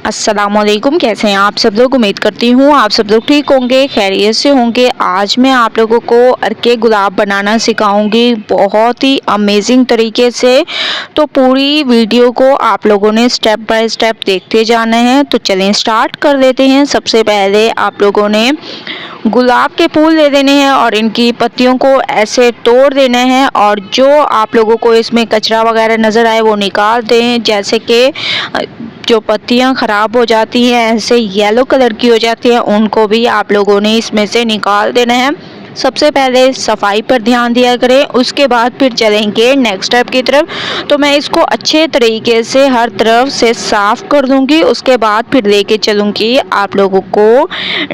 अस्सलामुअलैकुम। कैसे हैं आप सब लोग। उम्मीद करती हूँ आप सब लोग ठीक होंगे, खैरियत से होंगे। आज मैं आप लोगों को अर्के गुलाब बनाना सिखाऊंगी बहुत ही अमेजिंग तरीके से। तो पूरी वीडियो को आप लोगों ने स्टेप बाय स्टेप देखते जाना है। तो चलें स्टार्ट कर देते हैं। सबसे पहले आप लोगों ने गुलाब के फूल ले लेने हैं और इनकी पत्तियों को ऐसे तोड़ देना है और जो आप लोगों को इसमें कचरा वगैरह नज़र आए वो निकाल दें। जैसे कि जो पत्तियां ख़राब हो जाती हैं, ऐसे येलो कलर की हो जाती है, उनको भी आप लोगों ने इसमें से निकाल देना है। सबसे पहले सफाई पर ध्यान दिया करें, उसके बाद फिर चलेंगे नेक्स्ट स्टेप की तरफ। तो मैं इसको अच्छे तरीके से हर तरफ से साफ़ कर दूंगी, उसके बाद फिर लेके चलूँगी आप लोगों को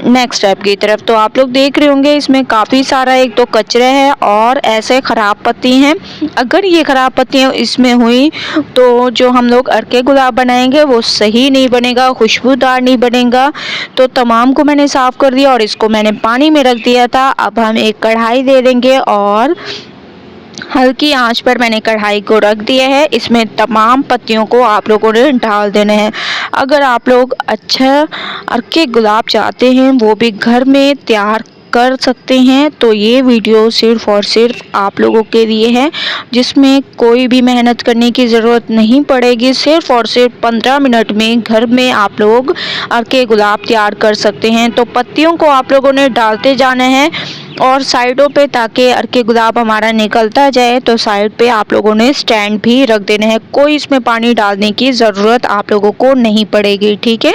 नेक्स्ट स्टेप की तरफ। तो आप लोग देख रहे होंगे इसमें काफ़ी सारा एक तो कचरा है और ऐसे ख़राब पत्ती हैं। अगर ये ख़राब पत्तियाँ इसमें हुई तो जो हम लोग अर्के गुलाब बनाएंगे वो सही नहीं बनेगा, खुशबूदार नहीं बनेगा। तो तमाम को मैंने साफ़ कर दिया और इसको मैंने पानी में रख दिया था। अब हम एक कढ़ाई ले लेंगे और हल्की आंच पर मैंने कढ़ाई को रख दिया है। इसमें तमाम पत्तियों को आप लोगों ने डाल देना है। अगर आप लोग अच्छा अर्के गुलाब चाहते हैं वो भी घर में तैयार कर सकते हैं तो ये वीडियो सिर्फ़ और सिर्फ आप लोगों के लिए है, जिसमें कोई भी मेहनत करने की ज़रूरत नहीं पड़ेगी। सिर्फ़ और सिर्फ 15 मिनट में घर में आप लोग अर्के गुलाब तैयार कर सकते हैं। तो पत्तियों को आप लोगों ने डालते जाना है और साइडों पे, ताकि अर्के गुलाब हमारा निकलता जाए। तो साइड पे आप लोगों ने स्टैंड भी रख देना है। कोई इसमें पानी डालने की ज़रूरत आप लोगों को नहीं पड़ेगी, ठीक है।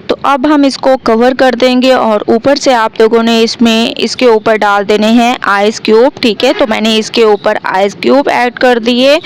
तो अब हम इसको कवर कर देंगे और ऊपर से आप लोगों ने इसके ऊपर डाल देने हैं आइस क्यूब, ठीक है। तो मैंने इसके ऊपर आइस क्यूब ऐड कर दिए।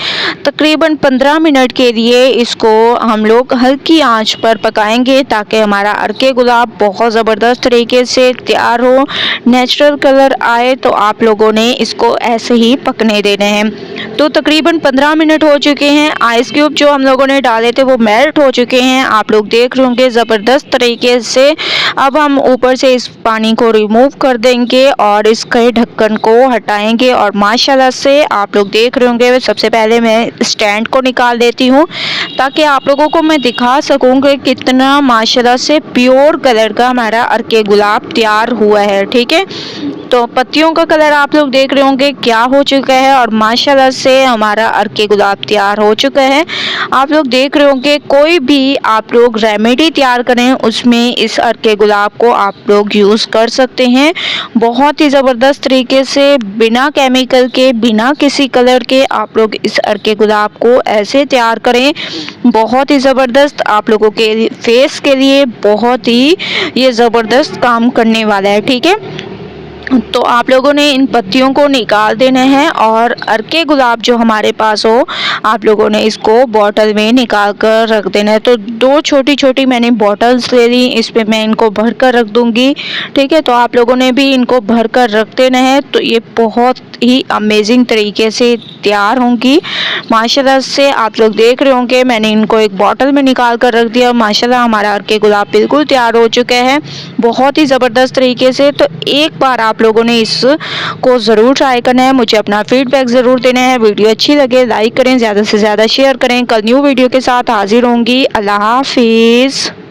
तकरीबन 15 मिनट के लिए इसको हम लोग हल्की आंच पर पकाएंगे ताकि हमारा अर्के गुलाब बहुत ज़बरदस्त तरीके से तैयार हो, नेचुरल कलर आए। तो आप लोगों ने इसको ऐसे ही पकने देने हैं। तो तकरीबन 15 मिनट हो चुके हैं। आइस क्यूब जो हम लोगों ने डाले थे वो मेल्ट हो चुके हैं, आप लोग देख रहे होंगे ज़बरदस्त तरीके से। अब हम ऊपर से इस पानी को रिमूव कर देंगे और इसके ढक्कन को हटाएंगे और माशाल्लाह से आप लोग देख रहे होंगे। सबसे पहले मैं स्टैंड को निकाल देती हूँ ताकि आप लोगों को मैं दिखा सकूँ कि कितना माशाल्लाह से प्योर कलर का हमारा अर्के गुलाब तैयार हुआ है, ठीक है। तो पत्तियों का कलर आप लोग देख रहे होंगे क्या हो चुका है और माशाल्लाह से हमारा अर्के गुलाब तैयार हो चुका है। आप लोग देख रहे होंगे कोई भी आप लोग रेमेडी तैयार करें उसमें इस अर्के गुलाब को आप लोग यूज़ कर सकते हैं बहुत ही ज़बरदस्त तरीके से, बिना केमिकल के, बिना किसी कलर के। आप लोग इस अर्के गुलाब को ऐसे तैयार करें, बहुत ही ज़बरदस्त आप लोगों के फेस के लिए बहुत ही ये ज़बरदस्त काम करने वाला है, ठीक है। तो आप लोगों ने इन पत्तियों को निकाल देना है और अर्के गुलाब जो हमारे पास हो आप लोगों ने इसको बॉटल में निकाल कर रख देना है। तो 2 छोटी छोटी मैंने बॉटल्स ले ली, इस पे मैं इनको भर कर रख दूंगी, ठीक है। तो आप लोगों ने भी इनको भर कर रख देना है। तो ये बहुत ही अमेजिंग तरीके से तैयार होंगी माशाल्लाह से। आप लोग देख रहे होंगे मैंने इनको एक बॉटल में निकाल कर रख दिया। माशाल्लाह हमारा अर्के गुलाब बिल्कुल तैयार हो चुका है बहुत ही ज़बरदस्त तरीके से। तो एक बार आप लोगों ने इसको ज़रूर ट्राई करना है, मुझे अपना फीडबैक ज़रूर देना है। वीडियो अच्छी लगे लाइक करें, ज़्यादा से ज़्यादा शेयर करें। कल न्यू वीडियो के साथ हाजिर होंगी। अल्लाह हाफिज़।